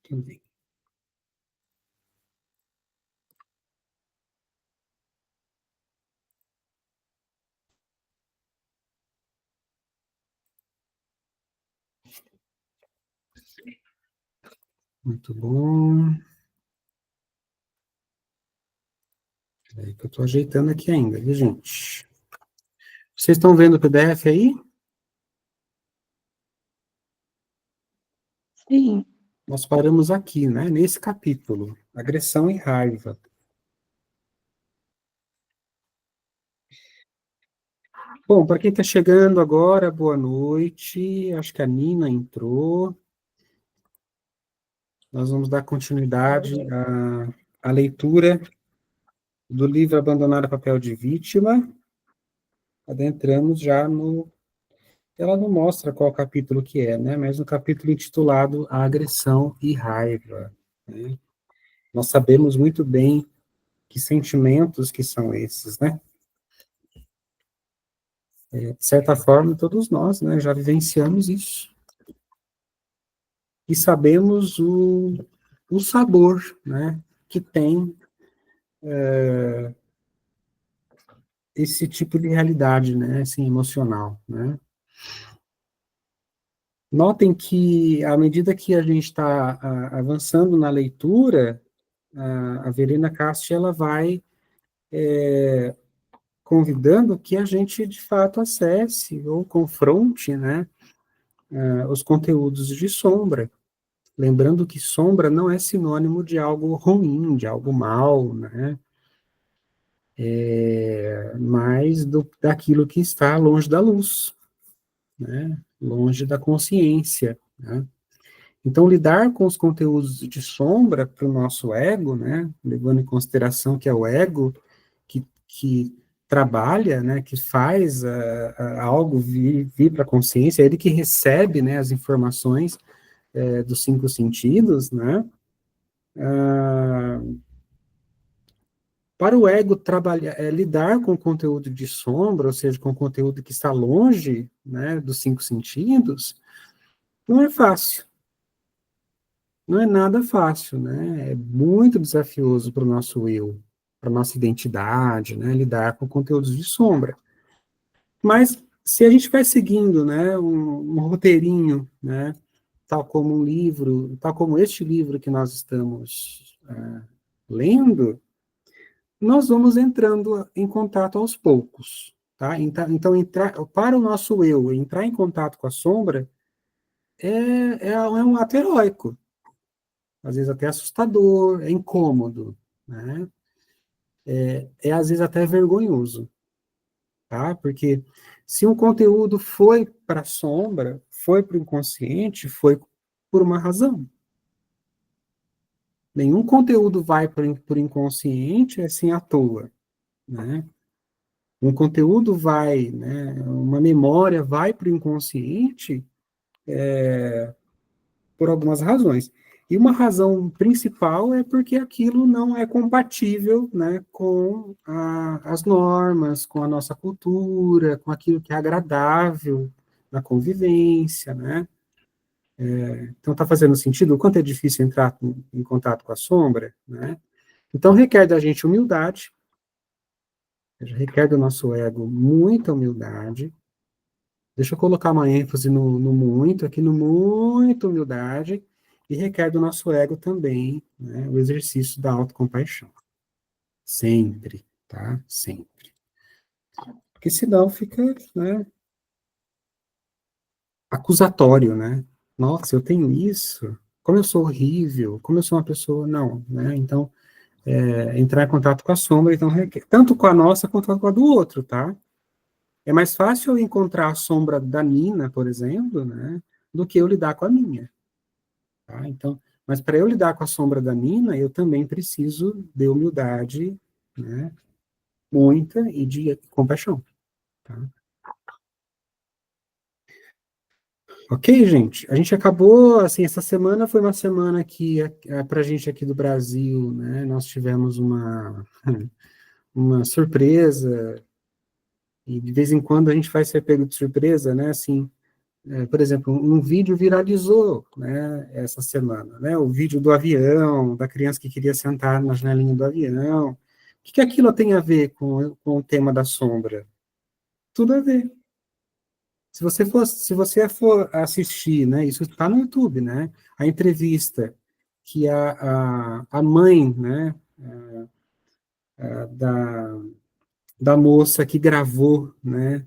Também. Muito bom. Peraí que eu estou ajeitando aqui ainda, viu, gente? Vocês estão vendo o PDF aí? Sim. Nós paramos aqui, né? Nesse capítulo, agressão e raiva. Bom, para quem está chegando agora, boa noite. Acho que a Nina entrou. Nós vamos dar continuidade à leitura do livro Abandonar o Papel de Vítima. Adentramos já no... Ela não mostra qual capítulo que é, né? Mas no capítulo intitulado A Agressão e Raiva, né? Nós sabemos muito bem que sentimentos que são esses, né? De certa forma, todos nós, né, já vivenciamos isso. E sabemos o sabor, né, que tem esse tipo de realidade, né, assim, emocional, né. Notem que, à medida que a gente está avançando na leitura, a Verena Casti, ela vai convidando que a gente, de fato, acesse ou confronte, né, os conteúdos de sombra. Lembrando que sombra não é sinônimo de algo ruim, de algo mal, né? Mas daquilo que está longe da luz, né? Longe da consciência, né? Então, lidar com os conteúdos de sombra para o nosso ego, né? Levando em consideração que é o ego que trabalha, né? Que faz algo vir para a consciência, é ele que recebe, né? As informações dos cinco sentidos, né? Ah, para o ego trabalhar, lidar com o conteúdo de sombra, ou seja, com o conteúdo que está longe, né, dos cinco sentidos, não é fácil. Não é nada fácil, né? É muito desafioso para o nosso eu, para a nossa identidade, né, lidar com conteúdos de sombra. Mas se a gente vai seguindo, né, um roteirinho, né, tal como um livro, tal como este livro que nós estamos lendo, nós vamos entrando em contato aos poucos, tá? Então para o nosso eu, entrar em contato com a sombra é um ato heróico, às vezes até assustador, é incômodo, né? Às vezes até vergonhoso, tá? Porque se um conteúdo foi para a sombra, foi para o inconsciente, foi por uma razão. Nenhum conteúdo vai para o inconsciente assim à toa, né? Um conteúdo vai, né, uma memória vai para o inconsciente por algumas razões. E uma razão principal é porque aquilo não é compatível, né, com as normas, com a nossa cultura, com aquilo que é agradável na convivência, né? Então está fazendo sentido o quanto é difícil entrar em contato com a sombra, né? Então requer da gente humildade, requer do nosso ego muita humildade. Deixa eu colocar uma ênfase no muito, aqui no muito humildade, e requer do nosso ego também, né, o exercício da autocompaixão. Sempre, tá? Sempre. Porque senão fica, né, acusatório, né? Nossa, eu tenho isso? Como eu sou horrível? Como eu sou uma pessoa... Não, né? Então, entrar em contato com a sombra, então, tanto com a nossa quanto com a do outro, tá? É mais fácil eu encontrar a sombra da Nina, por exemplo, né, do que eu lidar com a minha. Tá? Então, mas para eu lidar com a sombra da Nina, eu também preciso de humildade, né, muita, e de compaixão. Tá? Ok, gente? A gente acabou, assim, essa semana foi uma semana que, para a gente aqui do Brasil, né, nós tivemos uma surpresa, e de vez em quando a gente vai ser pego de surpresa, né, assim, por exemplo, um vídeo viralizou, né, essa semana, né, o vídeo do avião, da criança que queria sentar na janelinha do avião. O que aquilo tem a ver com o tema da sombra? Tudo a ver. Se você for assistir, né, isso está no YouTube, né, a entrevista que a mãe, né, da, da moça que gravou, né,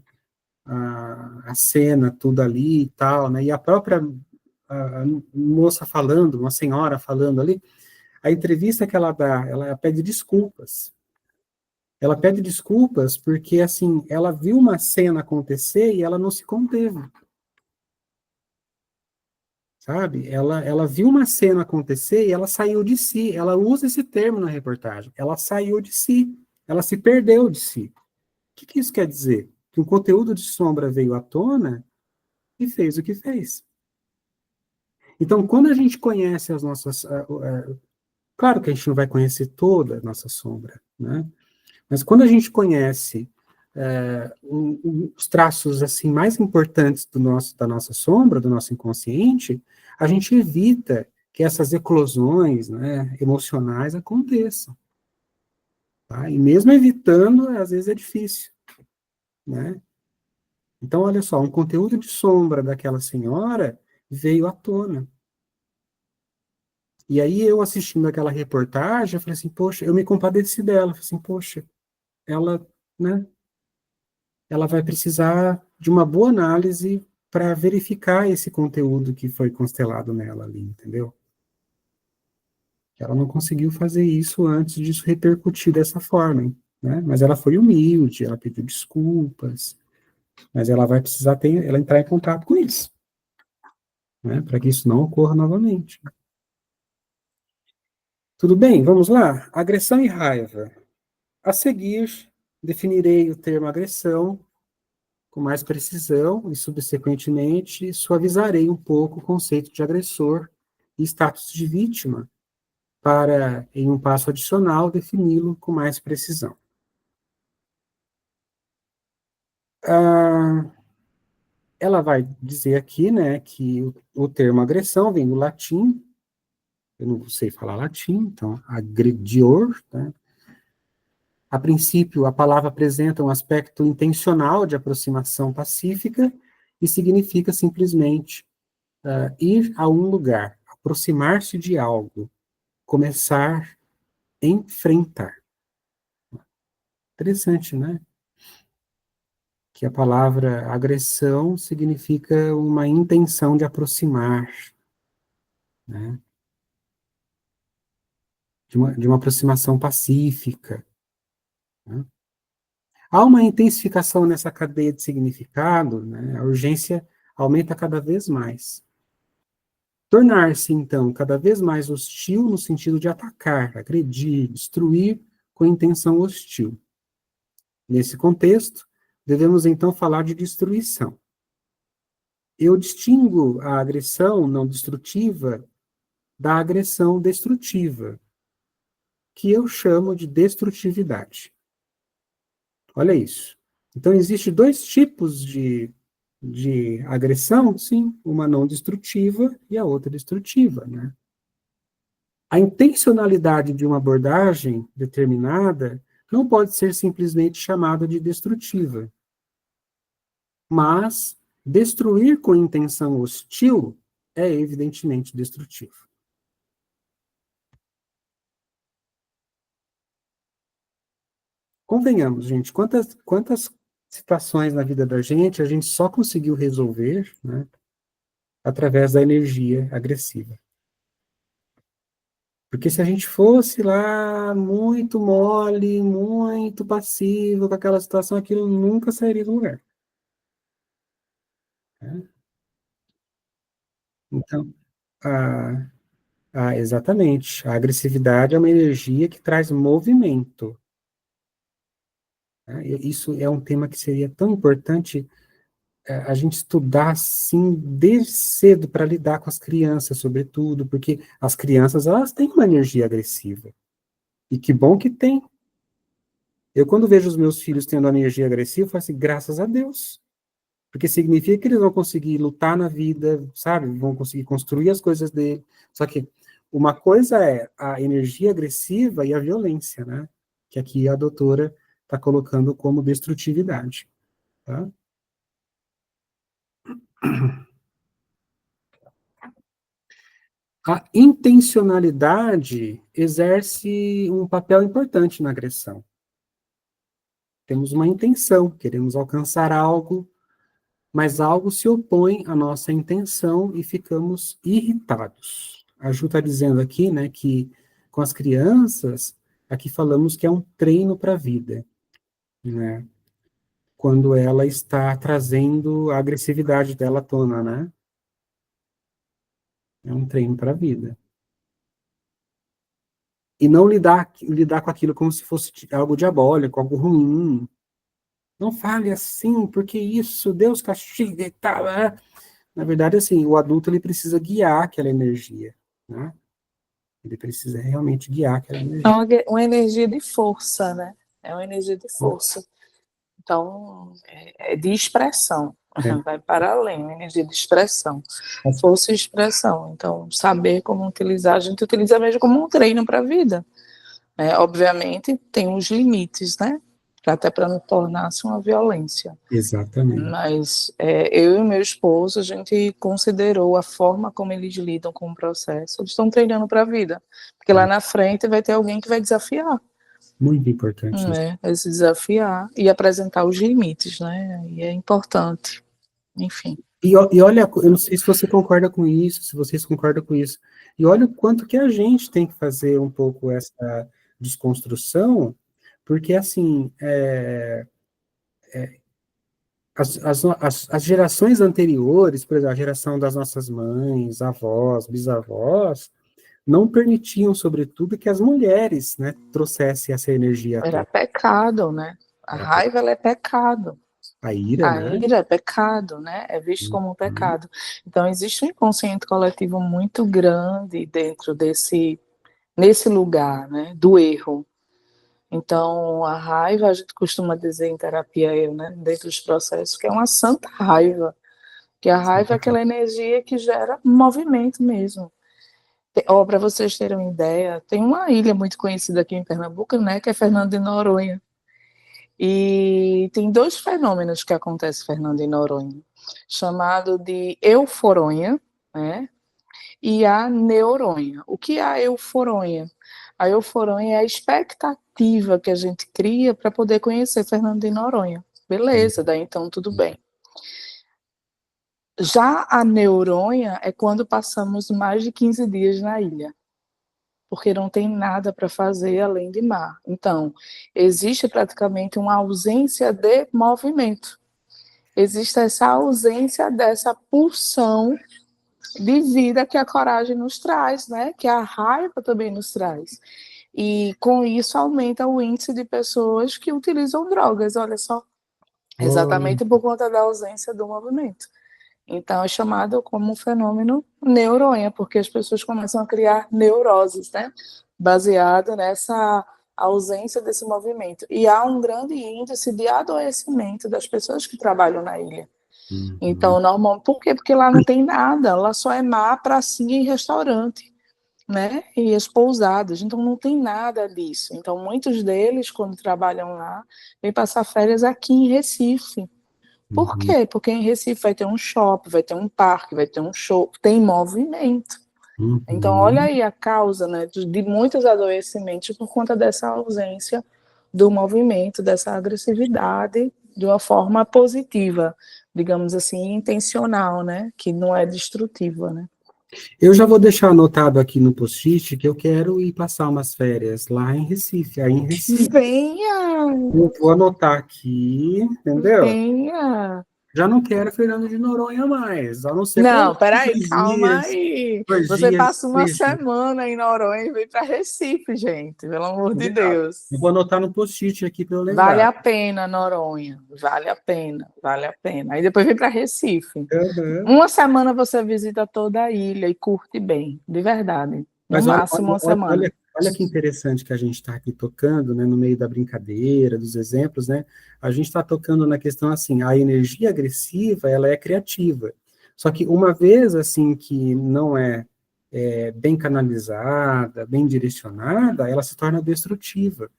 a cena, tudo ali e tal, né, e a própria a moça falando, uma senhora falando ali, a entrevista que ela dá, ela pede desculpas. Ela pede desculpas porque, assim, ela viu uma cena acontecer e ela não se conteve, sabe? Ela viu uma cena acontecer e ela saiu de si. Ela usa esse termo na reportagem. Ela saiu de si. Ela se perdeu de si. O que isso quer dizer? Que um conteúdo de sombra veio à tona e fez o que fez. Então, quando a gente conhece as nossas. Claro que a gente não vai conhecer toda a nossa sombra, né? Mas quando a gente conhece os traços assim mais importantes da nossa sombra, do nosso inconsciente, a gente evita que essas eclosões, né, emocionais aconteçam. Tá? E mesmo evitando, às vezes é difícil. Né? Então, olha só, um conteúdo de sombra daquela senhora veio à tona. E aí eu assistindo aquela reportagem, eu falei assim, poxa, eu me compadeci dela, falei assim, poxa, ela, né, ela vai precisar de uma boa análise para verificar esse conteúdo que foi constelado nela ali, entendeu? Ela não conseguiu fazer isso antes disso repercutir dessa forma, né? Mas ela foi humilde, ela pediu desculpas, mas ela vai precisar ela entrar em contato com isso, né? Para que isso não ocorra novamente. Tudo bem, vamos lá? Agressão e raiva. A seguir, definirei o termo agressão com mais precisão e, subsequentemente, suavizarei um pouco o conceito de agressor e status de vítima, para, em um passo adicional, defini-lo com mais precisão. Ah, ela vai dizer aqui, né, que o termo agressão vem do latim, eu não sei falar latim, então, agredior, né? A princípio, a palavra apresenta um aspecto intencional de aproximação pacífica e significa simplesmente ir a um lugar, aproximar-se de algo, começar a enfrentar. Interessante, né? Que a palavra agressão significa uma intenção de aproximar, né? De uma aproximação pacífica. Né? Há uma intensificação nessa cadeia de significado, né? A urgência aumenta cada vez mais. Tornar-se, então, cada vez mais hostil no sentido de atacar, agredir, destruir com intenção hostil. Nesse contexto, devemos então falar de destruição. Eu distingo a agressão não destrutiva da agressão destrutiva, que eu chamo de destrutividade. Olha isso. Então, existem dois tipos de agressão, sim, uma não destrutiva e a outra destrutiva, né? A intencionalidade de uma abordagem determinada não pode ser simplesmente chamada de destrutiva, mas destruir com intenção hostil é evidentemente destrutivo. Convenhamos, gente, quantas situações na vida da gente a gente só conseguiu resolver, né, através da energia agressiva. Porque se a gente fosse lá muito mole, muito passivo com aquela situação, aquilo nunca sairia do lugar. Né? Então, a, exatamente, a agressividade é uma energia que traz movimento. Né? E isso é um tema que seria tão importante a gente estudar, assim, desde cedo para lidar com as crianças, sobretudo, porque as crianças, elas têm uma energia agressiva. E que bom que tem. Eu, quando vejo os meus filhos tendo energia agressiva, eu falo assim, graças a Deus. Porque significa que eles vão conseguir lutar na vida, sabe? Vão conseguir construir as coisas dele. Só que uma coisa é a energia agressiva e a violência, né? Que aqui a doutora está colocando como destrutividade, tá? A intencionalidade exerce um papel importante na agressão. Temos uma intenção, queremos alcançar algo, mas algo se opõe à nossa intenção e ficamos irritados. A Ju está dizendo aqui, né, que com as crianças, aqui falamos que é um treino para a vida, né? Quando ela está trazendo a agressividade dela à tona, né? É um treino para a vida. E não lidar com aquilo como se fosse algo diabólico, algo ruim. Não fale assim, porque isso, Deus castiga e tal. Na verdade, assim, o adulto ele precisa guiar aquela energia, né? Ele precisa realmente guiar aquela É energia. uma energia de força, né? É uma energia de força. Então, é de expressão. É. Vai para além, uma energia de expressão. Força e expressão. Então, saber como utilizar, a gente utiliza mesmo como um treino para a vida. Obviamente, tem os limites, né? Até para não tornar-se uma violência. Exatamente. Mas eu e meu esposo, a gente considerou a forma como eles lidam com o processo. Eles estão treinando para a vida. Porque lá na frente vai ter alguém que vai desafiar. Muito importante isso. Vai se desafiar e apresentar os limites, né? E é importante. Enfim. E olha, eu não sei se você concorda com isso, se vocês concordam com isso. E olha o quanto que a gente tem que fazer um pouco essa desconstrução, porque, assim, as gerações anteriores, por exemplo, a geração das nossas mães, avós, bisavós, não permitiam, sobretudo, que as mulheres, né, trouxessem essa energia à Era tona. pecado, né? A raiva, ela é pecado. A ira, A né? ira é pecado, né? É visto como um pecado. Então, existe um inconsciente coletivo muito grande dentro nesse lugar, né? Do erro. Então, a raiva, a gente costuma dizer em terapia, né? Dentro dos processos, que é uma santa raiva. Que a raiva é aquela energia que gera movimento mesmo. Para vocês terem uma ideia, tem uma ilha muito conhecida aqui em Pernambuco, né? Que é Fernando de Noronha. E tem dois fenômenos que acontecem em Fernando de Noronha, chamado de euforonha, né? E a neuronha. O que é a euforonha? A euforonha é a expectativa que a gente cria para poder conhecer Fernando de Noronha. Beleza, daí então tudo bem. Já a neuronha é quando passamos mais de 15 dias na ilha, porque não tem nada para fazer além de mar. Então, existe praticamente uma ausência de movimento. Existe essa ausência dessa pulsão de vida que a coragem nos traz, né? Que a raiva também nos traz. E com isso aumenta o índice de pessoas que utilizam drogas, olha só, exatamente por conta da ausência do movimento. Então é chamado como um fenômeno neuronha, porque as pessoas começam a criar neuroses, né? Baseado nessa ausência desse movimento. E há um grande índice de adoecimento das pessoas que trabalham na ilha. Então, normal, por quê? Porque lá não tem nada, lá só é mar, pracinha e restaurante, né? E as pousadas, então não tem nada disso. Então, muitos deles, quando trabalham lá, vêm passar férias aqui em Recife. Por quê? Porque em Recife vai ter um shopping, vai ter um parque, vai ter um show, tem movimento. Então, olha aí a causa, né, de muitos adoecimentos por conta dessa ausência do movimento, dessa agressividade de uma forma positiva, digamos assim, intencional, né, que não é destrutiva, né. Eu já vou deixar anotado aqui no post-it que eu quero ir passar umas férias lá em Recife, aí em Recife. Venha! Eu vou anotar aqui, entendeu? Venha! Já não quero Fernando de Noronha mais, a não ser por Não, peraí, 2 dias, calma aí. 2 Você dias, passa uma 3 dias. semana em Noronha e vem para Recife, gente, pelo amor de Combinado. Eu Deus. vou anotar no post-it aqui para eu Vale lembrar. a pena, Noronha. Vale a pena, vale a pena. Aí depois vem para Recife. Uhum. Uma semana você visita toda a ilha e curte bem, de verdade. No Mas olha, máximo uma olha, semana. olha que interessante que a gente está aqui tocando, né, no meio da brincadeira, dos exemplos, né? A gente está tocando na questão assim, a energia agressiva, ela é criativa. Só que uma vez assim que não é bem canalizada, bem direcionada, ela se torna destrutiva.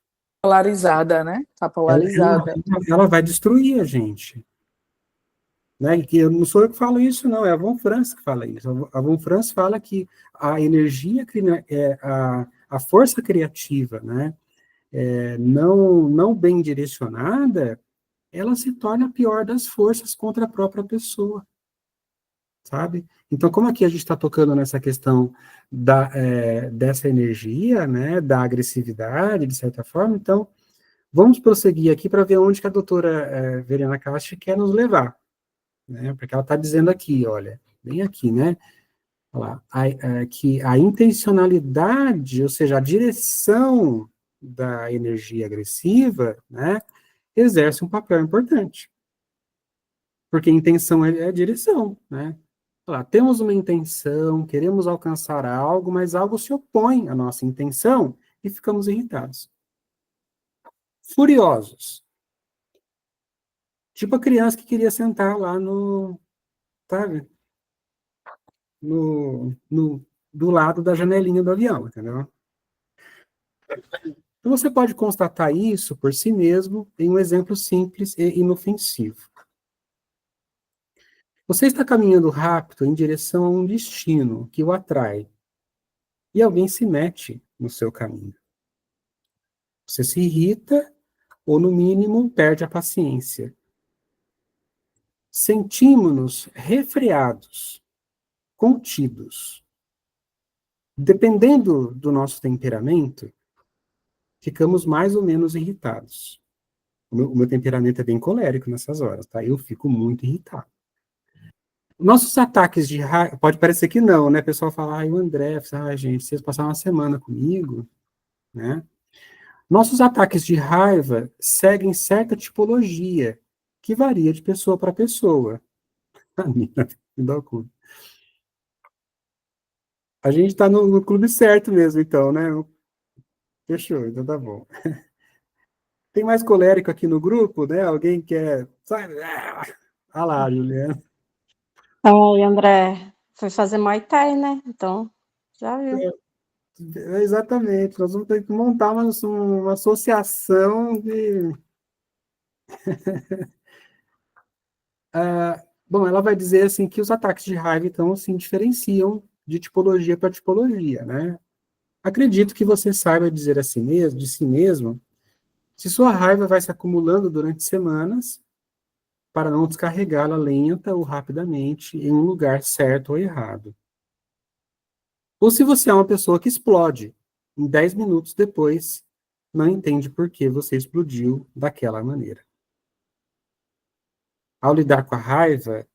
Polarizada, né? Tá Ela, polarizada. ela, ela vai destruir a gente. Né? E que eu não sou eu que falo isso, não, é a Von Franz que fala isso. A Von Franz fala que a energia, a força criativa, né, não bem direcionada, ela se torna a pior das forças contra a própria pessoa, sabe? Então, como aqui a gente está tocando nessa questão dessa energia, né, da agressividade, de certa forma, então, vamos prosseguir aqui para ver onde que a doutora Verena Castro quer nos levar, né? Porque ela está dizendo aqui, olha, bem aqui, né? Olha lá, que a intencionalidade, ou seja, a direção da energia agressiva, né, exerce um papel importante. Porque intenção é direção, né? Olha lá, temos uma intenção, queremos alcançar algo, mas algo se opõe à nossa intenção e ficamos irritados. Furiosos. Tipo a criança que queria sentar lá sabe? Do lado da janelinha do avião, entendeu? Então você pode constatar isso por si mesmo em um exemplo simples e inofensivo. Você está caminhando rápido em direção a um destino que o atrai e alguém se mete no seu caminho. Você se irrita ou, no mínimo, perde a paciência. Sentimos-nos refreados, contidos. Dependendo do nosso temperamento, ficamos mais ou menos irritados. O meu temperamento é bem colérico nessas horas, tá? Eu fico muito irritado. Nossos ataques de raiva, pode parecer que não, né? O pessoal fala, o André, gente, vocês passaram uma semana comigo, né? Nossos ataques de raiva seguem certa tipologia, que varia de pessoa para pessoa. A gente está no clube certo mesmo, então, né? Fechou, então tá bom. Tem mais colérico aqui no grupo, né? Alguém quer. Sabe? Ah lá, Juliana. Oi, André. Foi fazer Muay Thai, né? Então, já viu. Exatamente, nós vamos ter que montar uma associação de. Bom, ela vai dizer assim que os ataques de raiva, então, assim, diferenciam de tipologia para tipologia, né? Acredito que você saiba dizer a si mesmo, de si mesmo, se sua raiva vai se acumulando durante semanas para não descarregá-la lenta ou rapidamente em um lugar certo ou errado. Ou se você é uma pessoa que explode, em 10 minutos depois, não entende por que você explodiu daquela maneira. Ao lidar com a raiva,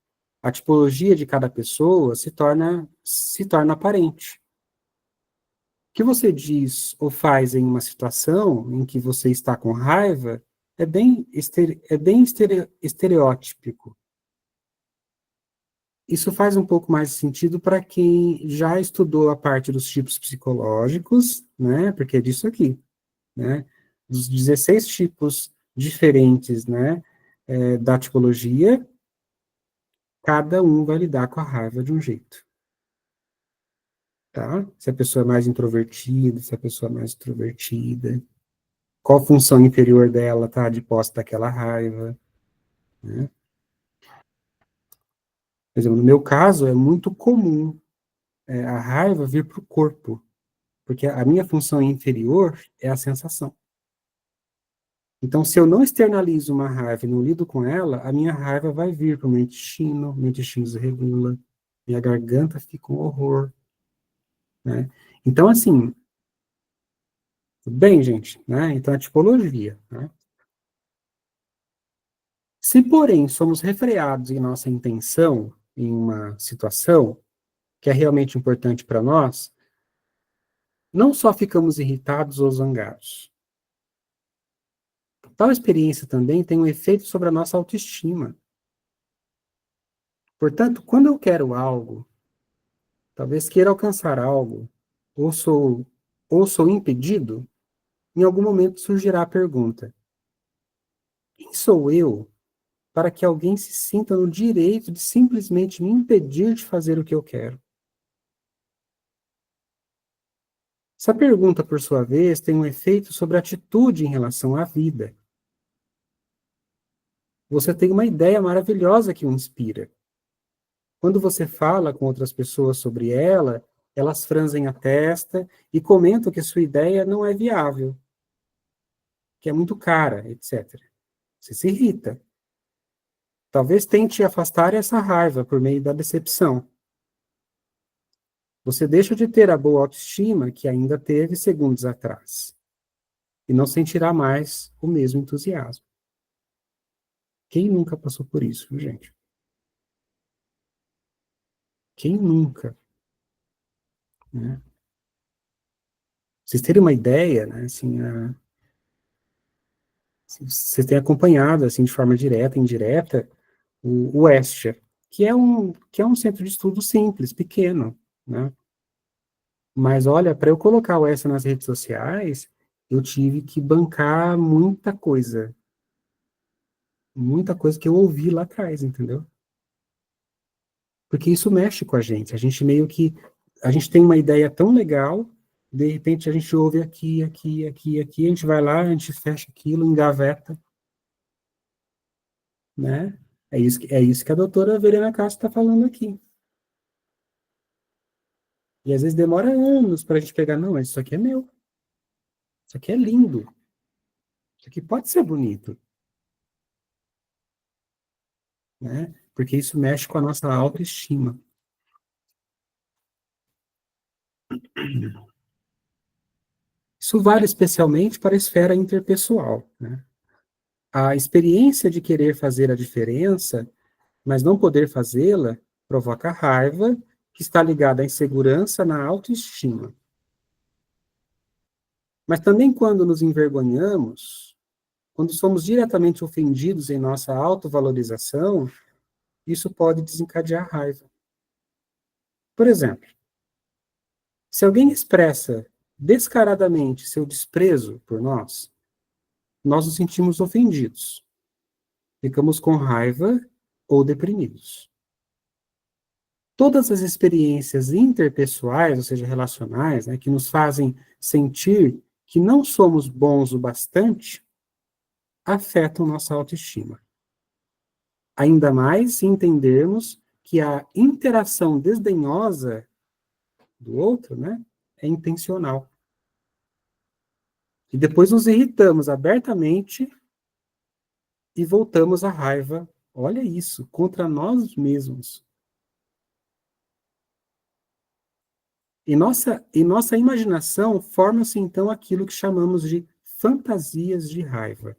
a tipologia de cada pessoa se torna aparente. O que você diz ou faz em uma situação em que você está com raiva é bem estereótipico. Isso faz um pouco mais sentido para quem já estudou a parte dos tipos psicológicos, né? Porque é disso aqui, né? Dos 16 tipos diferentes, né? Da tipologia, cada um vai lidar com a raiva de um jeito, tá? Se a pessoa é mais introvertida, se a pessoa é mais extrovertida, qual função inferior dela tá de posse daquela raiva, né? Por exemplo, no meu caso, é muito comum a raiva vir para o corpo, porque a minha função inferior é a sensação. Então, se eu não externalizo uma raiva e não lido com ela, a minha raiva vai vir para o meu intestino desregula, minha garganta fica um horror, né? Então, assim, tudo bem, gente, né? Então, a tipologia, né? Se, porém, somos refreados em nossa intenção, em uma situação que é realmente importante para nós, não só ficamos irritados ou zangados. Tal experiência também tem um efeito sobre a nossa autoestima. Portanto, quando eu quero algo, talvez queira alcançar algo, ou sou ou sou impedido, em algum momento surgirá a pergunta: quem sou eu para que alguém se sinta no direito de simplesmente me impedir de fazer o que eu quero? Essa pergunta, por sua vez, tem um efeito sobre a atitude em relação à vida. Você tem uma ideia maravilhosa que o inspira. Quando você fala com outras pessoas sobre ela, elas franzem a testa e comentam que sua ideia não é viável, que é muito cara, etc. Você se irrita. Talvez tente afastar essa raiva por meio da decepção. Você deixa de ter a boa autoestima que ainda teve segundos atrás. E não sentirá mais o mesmo entusiasmo. Quem nunca passou por isso, gente? Quem nunca? Né? Vocês terem uma ideia, né, assim, vocês têm acompanhado, assim, de forma direta, indireta, o Estia, que é um centro de estudo simples, pequeno, né? Mas, olha, para eu colocar o Estia nas redes sociais, eu tive que bancar muita coisa que eu ouvi lá atrás, entendeu? Porque isso mexe com a gente meio que, a gente tem uma ideia tão legal, de repente a gente ouve aqui, a gente vai lá, a gente fecha aquilo, engaveta, né? É isso que a doutora Verena Castro está falando aqui. E às vezes demora anos para a gente pegar, não, mas isso aqui é meu. Isso aqui é lindo. Isso aqui pode ser bonito. Né? Porque isso mexe com a nossa autoestima. Isso vale especialmente para a esfera interpessoal. Né? A experiência de querer fazer a diferença, mas não poder fazê-la, provoca raiva, que está ligada à insegurança na autoestima. Mas também quando nos envergonhamos, quando somos diretamente ofendidos em nossa autovalorização, isso pode desencadear raiva. Por exemplo, se alguém expressa descaradamente seu desprezo por nós, nós nos sentimos ofendidos, ficamos com raiva ou deprimidos. Todas as experiências interpessoais, ou seja, relacionais, né, que nos fazem sentir que não somos bons o bastante, afetam nossa autoestima. Ainda mais se entendermos que a interação desdenhosa do outro, né, é intencional. E depois nos irritamos abertamente e voltamos à raiva, olha isso, contra nós mesmos. E nossa imaginação forma-se então aquilo que chamamos de fantasias de raiva.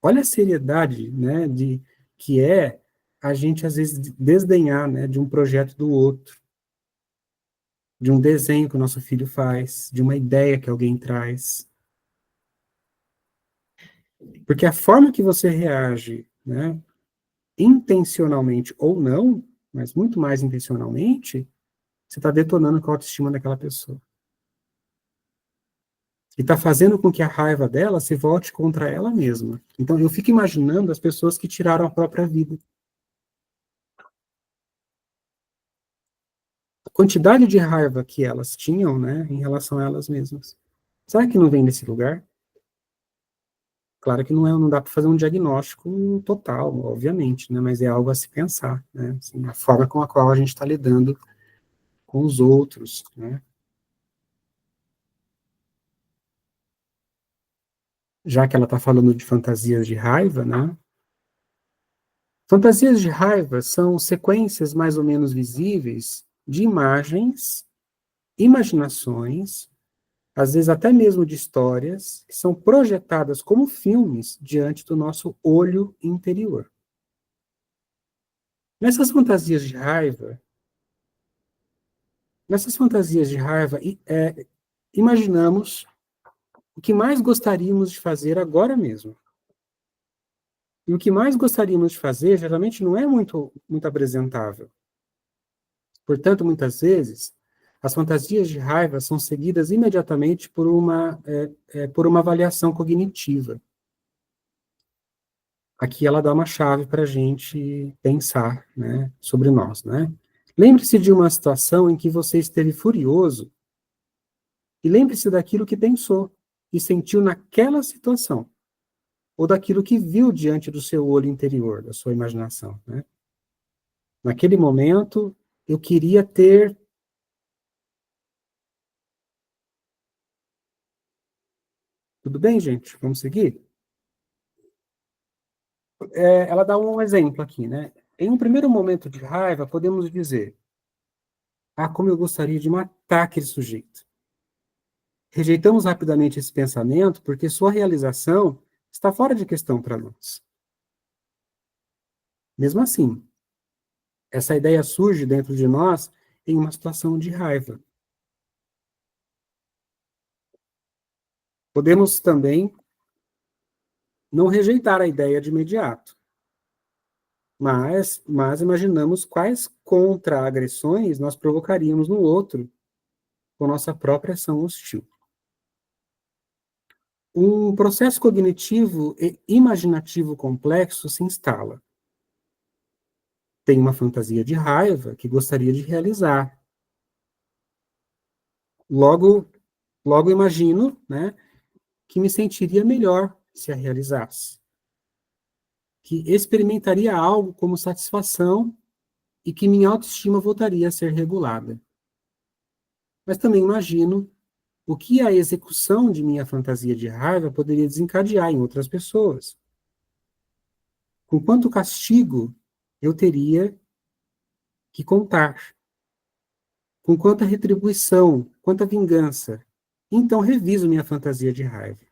Olha a seriedade, né, que é a gente às vezes desdenhar, né, de um projeto do outro, de um desenho que o nosso filho faz, de uma ideia que alguém traz. Porque a forma que você reage, né, intencionalmente ou não, mas muito mais intencionalmente, você está detonando com a autoestima daquela pessoa. E está fazendo com que a raiva dela se volte contra ela mesma. Então, eu fico imaginando as pessoas que tiraram a própria vida. A quantidade de raiva que elas tinham, né, em relação a elas mesmas. Será que não vem desse lugar? Claro que não dá para fazer um diagnóstico total, obviamente, né, mas é algo a se pensar, né, assim, a forma com a qual a gente está lidando com os outros, né. Já que ela está falando de fantasias de raiva, né, fantasias de raiva são sequências mais ou menos visíveis de imagens, imaginações, às vezes até mesmo de histórias, que são projetadas como filmes diante do nosso olho interior. Nessas fantasias de raiva, imaginamos o que mais gostaríamos de fazer agora mesmo. E o que mais gostaríamos de fazer geralmente não é muito apresentável. Portanto, muitas vezes, As fantasias de raiva são seguidas imediatamente por uma avaliação cognitiva. Aqui ela dá uma chave para a gente pensar, né, sobre nós, né? Lembre-se de uma situação em que você esteve furioso e lembre-se daquilo que pensou e sentiu naquela situação, ou daquilo que viu diante do seu olho interior, da sua imaginação, né? Naquele momento, eu queria ter... Tudo bem, gente? Vamos seguir? Ela dá um exemplo aqui, né? Em um primeiro momento de raiva, podemos dizer: ah, como eu gostaria de matar aquele sujeito. Rejeitamos rapidamente esse pensamento porque sua realização está fora de questão para nós. Mesmo assim, essa ideia surge dentro de nós em uma situação de raiva. Podemos também não rejeitar a ideia de imediato, mas imaginamos quais contra-agressões nós provocaríamos no outro com nossa própria ação hostil. Um processo cognitivo e imaginativo complexo se instala. Tem uma fantasia de raiva que gostaria de realizar. Logo imagino, né, que me sentiria melhor se a realizasse. Que experimentaria algo como satisfação e que minha autoestima voltaria a ser regulada. Mas também imagino o que a execução de minha fantasia de raiva poderia desencadear em outras pessoas. Com quanto castigo eu teria que contar. Com quanta retribuição, quanta vingança. Então reviso minha fantasia de raiva.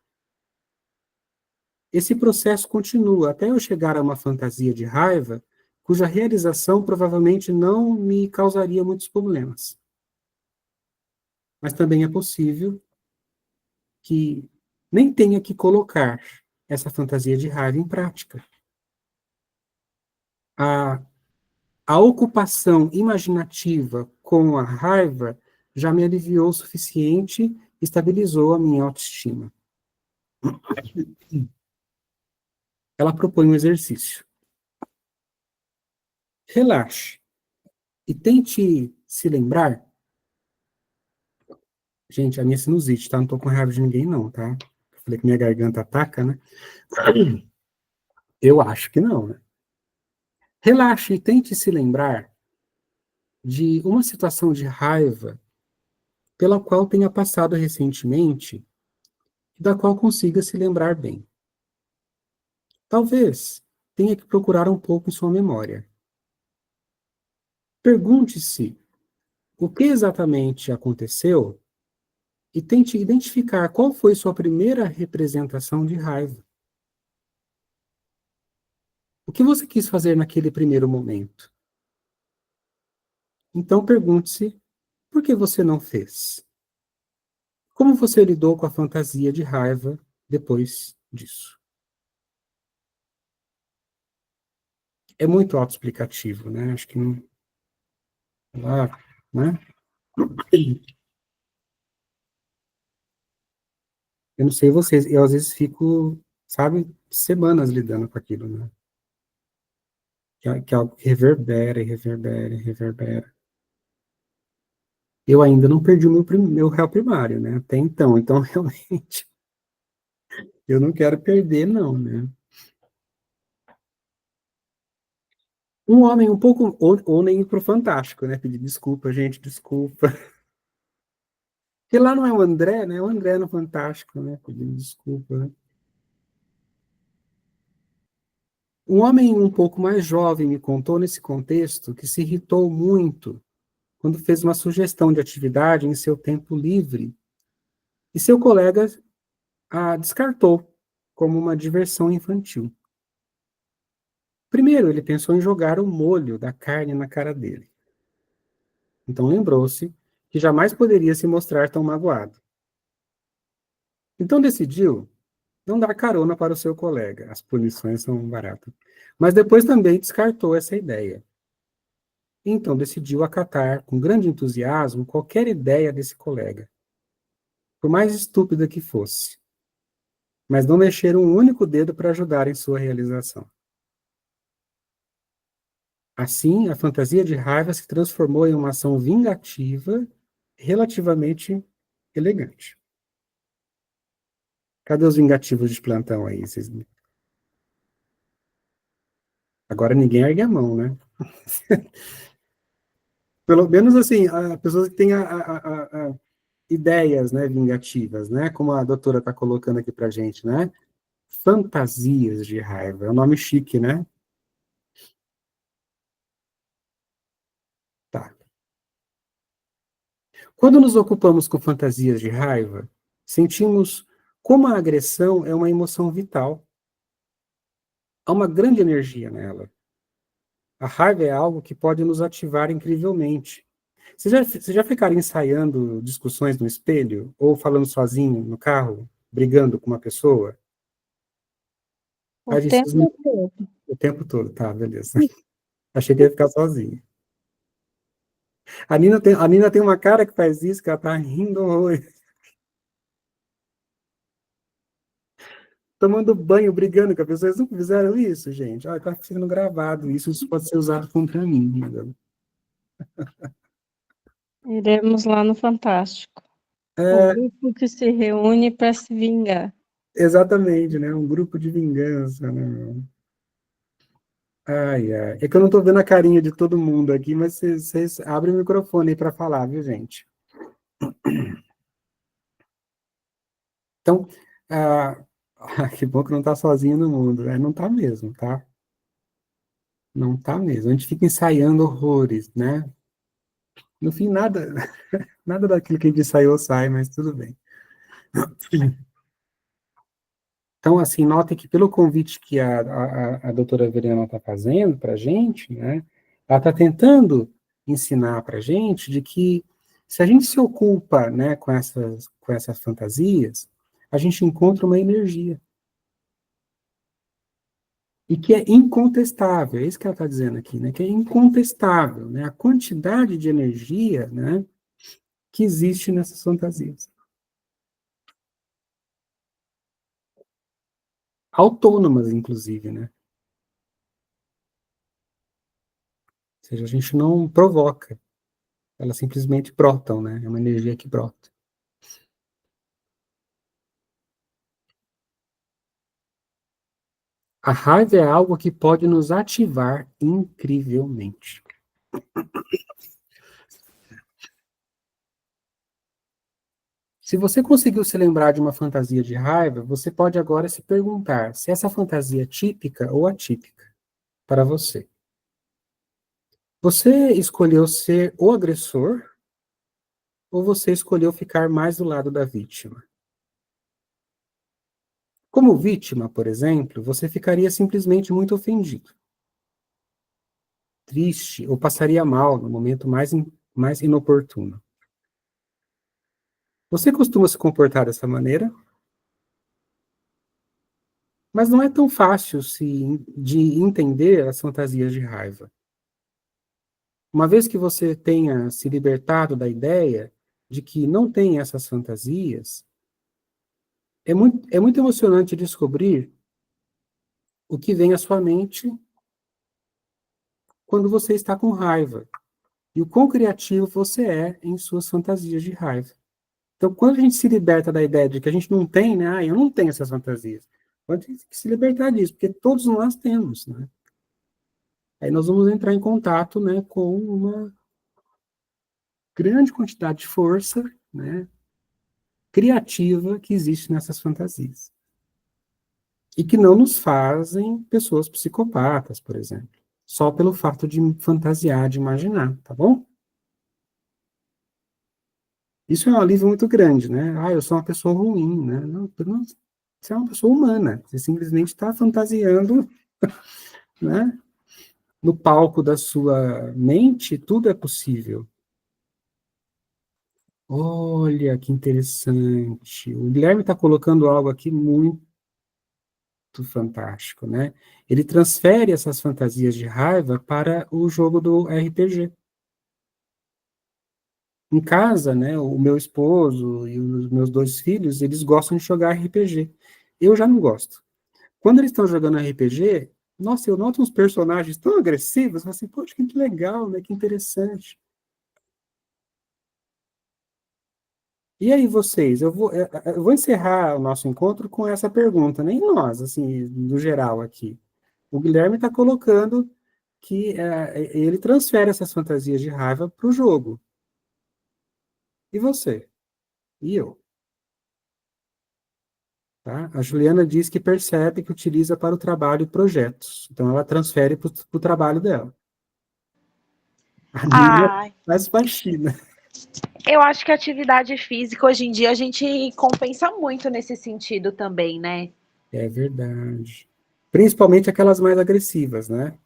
Esse processo continua até eu chegar a uma fantasia de raiva cuja realização provavelmente não me causaria muitos problemas. Mas também é possível que nem tenha que colocar essa fantasia de raiva em prática. A ocupação imaginativa com a raiva já me aliviou o suficiente e estabilizou a minha autoestima. Ela propõe um exercício. Relaxe e tente se lembrar. Gente, a minha sinusite, tá? Não tô com raiva de ninguém, não, tá? Eu falei que minha garganta ataca, né? Eu acho que não, né? Relaxe e tente se lembrar de uma situação de raiva pela qual tenha passado recentemente e da qual consiga se lembrar bem. Talvez tenha que procurar um pouco em sua memória. Pergunte-se o que exatamente aconteceu e tente identificar qual foi sua primeira representação de raiva. O que você quis fazer naquele primeiro momento? Então pergunte-se por que você não fez. Como você lidou com a fantasia de raiva depois disso? É muito autoexplicativo, né? Acho que não... né? Eu não sei vocês, eu às vezes fico, sabe, semanas lidando com aquilo, né? Que é algo que reverbera, e reverbera, e reverbera. Eu ainda não perdi o meu réu primário, né? Até então realmente, eu não quero perder, não, né? Um homem um pouco, ou nem ir pro Fantástico, né? Pedir desculpa, gente, desculpa. Porque lá não é o André, né? O André no Fantástico, né? Pedindo desculpa, né? Um homem um pouco mais jovem me contou nesse contexto que se irritou muito quando fez uma sugestão de atividade em seu tempo livre e seu colega a descartou como uma diversão infantil. Primeiro, ele pensou em jogar o molho da carne na cara dele. Então lembrou-se que jamais poderia se mostrar tão magoado. Então decidiu não dar carona para o seu colega. As punições são baratas. Mas depois também descartou essa ideia. Então decidiu acatar com grande entusiasmo qualquer ideia desse colega, por mais estúpida que fosse, mas não mexer um único dedo para ajudar em sua realização. Assim, a fantasia de raiva se transformou em uma ação vingativa relativamente elegante. Cadê os vingativos de plantão aí? Agora ninguém ergue a mão, né? Pelo menos assim, a pessoa que tem ideias, né, vingativas, né? Como a doutora está colocando aqui pra gente, né? Fantasias de raiva. É um nome chique, né? Tá. Quando nos ocupamos com fantasias de raiva, sentimos como a agressão é uma emoção vital. Há uma grande energia nela. A raiva é algo que pode nos ativar incrivelmente. Você já ficaram ensaiando discussões no espelho? Ou falando sozinho no carro, brigando com uma pessoa? O Aí disse, tempo todo. o tempo todo, tá, beleza. Achei que ia ficar sozinho. A Nina tem uma cara que faz isso, que ela tá rindo horrores. Tomando banho, brigando com a pessoa. Vocês nunca fizeram isso, gente? Olha, tá sendo gravado. Isso pode ser usado contra mim. Né? Iremos lá no Fantástico. O É, grupo que se reúne para se vingar. exatamente, né? Um grupo de vingança, né? Ai, ai. É que eu não tô vendo a carinha de todo mundo aqui, mas vocês abrem o microfone aí para falar, viu, gente? Então, ah, que bom que não tá sozinho no mundo, né? Não tá mesmo, tá? Não tá mesmo. A gente fica ensaiando horrores, né? No fim, nada, nada daquilo que a gente ensaiou sai, mas tudo bem. Então, assim, notem que pelo convite que a doutora Veriana está fazendo para a gente, né, ela está tentando ensinar para a gente de que se a gente se ocupa, né, com essas fantasias, a gente encontra uma energia. E que é incontestável, é isso que ela está dizendo aqui, né, que é incontestável, né, a quantidade de energia, né, que existe nessas fantasias. Autônomas, inclusive, né? Ou seja, a gente não provoca, elas simplesmente brotam, né? É uma energia que brota. A raiva é algo que pode nos ativar incrivelmente. Se você conseguiu se lembrar de uma fantasia de raiva, você pode agora se perguntar se essa fantasia é típica ou atípica para você. Você escolheu ser o agressor ou você escolheu ficar mais do lado da vítima? Como vítima, por exemplo, você ficaria simplesmente muito ofendido, triste ou passaria mal no momento mais inoportuno. Você costuma se comportar dessa maneira? Mas não é tão fácil de entender as fantasias de raiva. Uma vez que você tenha se libertado da ideia de que não tem essas fantasias, é muito emocionante descobrir o que vem à sua mente quando você está com raiva e o quão criativo você é em suas fantasias de raiva. Então, quando a gente se liberta da ideia de que a gente não tem, né? Eu não tenho essas fantasias. A gente tem que se libertar disso, porque todos nós temos, né? Aí nós vamos entrar em contato, né, com uma grande quantidade de força, né, criativa que existe nessas fantasias. E que não nos fazem pessoas psicopatas, por exemplo. Só pelo fato de fantasiar, de imaginar, tá bom? Isso é um alívio muito grande, né? Ah, eu sou uma pessoa ruim, né? Não, você é uma pessoa humana. Você simplesmente está fantasiando, né? No palco da sua mente, tudo é possível. Olha que interessante. O Guilherme está colocando algo aqui muito muito fantástico, né? Ele transfere essas fantasias de raiva para o jogo do RPG. Em casa, né, o meu esposo e os meus 2 filhos, eles gostam de jogar RPG. Eu já não gosto. Quando eles estão jogando RPG, nossa, eu noto uns personagens tão agressivos, eu falo assim, poxa, que legal, né, que interessante. E aí, vocês? Eu vou encerrar o nosso encontro com essa pergunta, nem nós, assim, no geral aqui. O Guilherme está colocando que ele transfere essas fantasias de raiva para o jogo. E você? E eu? Tá? A Juliana diz que percebe que utiliza para o trabalho e projetos. Então, ela transfere para o trabalho dela. A Nina Ah, faz faxina. eu acho que a atividade física hoje em dia a gente compensa muito nesse sentido também, né? É verdade. Principalmente aquelas mais agressivas, né?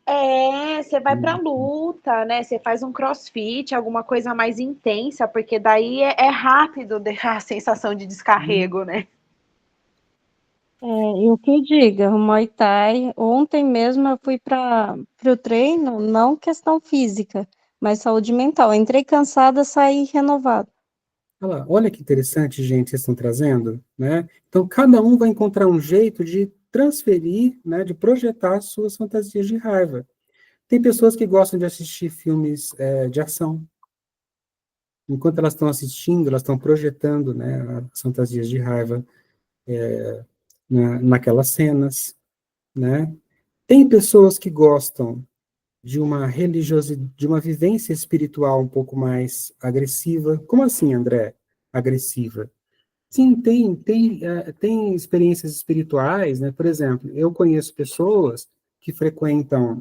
É, você vai pra luta, né? Você faz um crossfit, alguma coisa mais intensa, porque daí é rápido a sensação de descarrego, né? E o que eu diga, o Muay Thai, ontem mesmo eu fui para o treino, não questão física, mas saúde mental. Entrei cansada, saí renovada. Olha lá, olha que interessante, gente, vocês estão trazendo, né? Então, cada um vai encontrar um jeito de transferir, né, de projetar suas fantasias de raiva. Tem pessoas que gostam de assistir filmes de ação. Enquanto elas estão assistindo, elas estão projetando, né, as fantasias de raiva naquelas cenas, né? Tem pessoas que gostam de uma religiosidade, de uma vivência espiritual um pouco mais agressiva. Como assim, André? Agressiva? Sim, tem experiências espirituais, né? Por exemplo, eu conheço pessoas que frequentam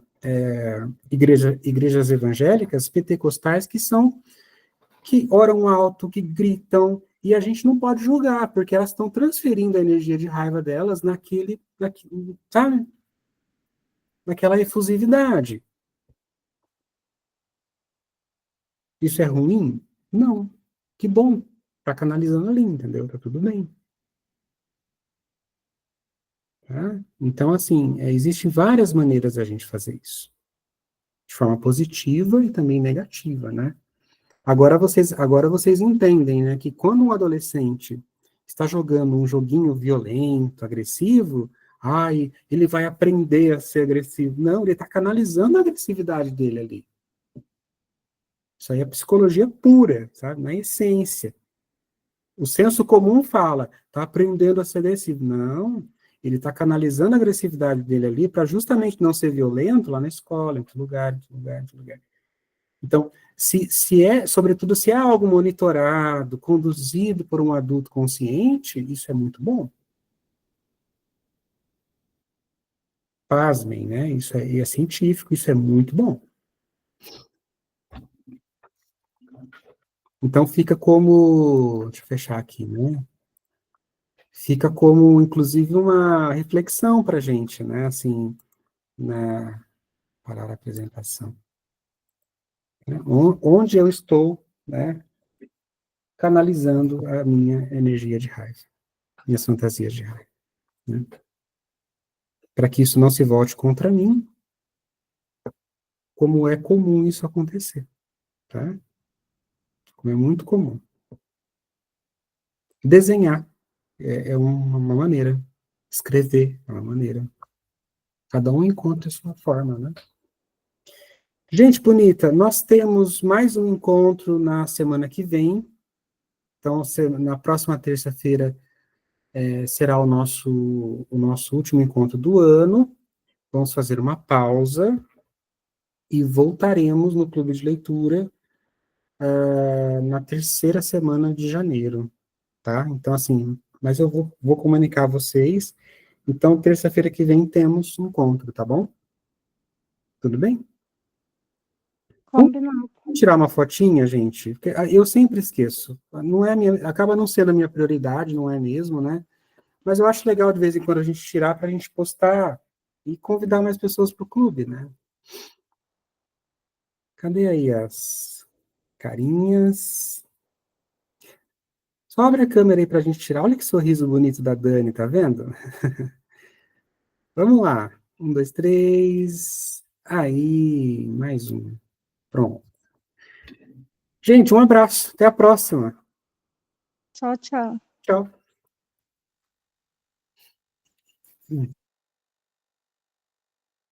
igrejas evangélicas, pentecostais, que oram alto, que gritam, e a gente não pode julgar, porque elas estão transferindo a energia de raiva delas sabe? Naquela efusividade. Isso é ruim? Não. Que bom. Tá canalizando ali, entendeu? Tá tudo bem. Tá? Então, assim, existem várias maneiras da gente fazer isso. De forma positiva e também negativa, né? Agora vocês entendem, né, que quando um adolescente está jogando um joguinho violento, agressivo, ai, ele vai aprender a ser agressivo. Não, ele está canalizando a agressividade dele ali. Isso aí é psicologia pura, sabe? Na essência. O senso comum fala, está aprendendo a ser agressivo. Não, ele está canalizando a agressividade dele ali para justamente não ser violento lá na escola, em outro lugar, em outro lugar, em outro lugar. Então, sobretudo, se é algo monitorado, conduzido por um adulto consciente, isso é muito bom. Pasmem, né? Isso é científico, isso é muito bom. Então, fica como, deixa eu fechar aqui, né? Fica como, inclusive, uma reflexão para a gente, né? Assim, parar a apresentação. Né? Onde eu estou, né? Canalizando a minha energia de raiva, minhas fantasias de raiva, né? Para que isso não se volte contra mim, como é comum isso acontecer, tá? Como é muito comum. Desenhar é uma maneira, escrever é uma maneira. Cada um encontra a sua forma, né? Gente bonita, nós temos mais um encontro na semana que vem. Então, na próxima terça-feira será o nosso último encontro do ano. Vamos fazer uma pausa e voltaremos no Clube de Leitura na terceira semana de janeiro, tá? Então, assim, mas eu vou comunicar a vocês. Então, terça-feira que vem temos um encontro, tá bom? Tudo bem? Vamos Combinado. tirar uma fotinha, gente? Porque eu sempre esqueço. Não é acaba não sendo a minha prioridade, não é mesmo, né? Mas eu acho legal de vez em quando a gente tirar para a gente postar e convidar mais pessoas para o clube, né? Cadê aí as carinhas? Só abre a câmera aí para a gente tirar. Olha que sorriso bonito da Dani, tá vendo? Vamos lá. 1, 2, 3. Aí, mais um. Pronto. Gente, um abraço. Até a próxima. Tchau, tchau. Tchau.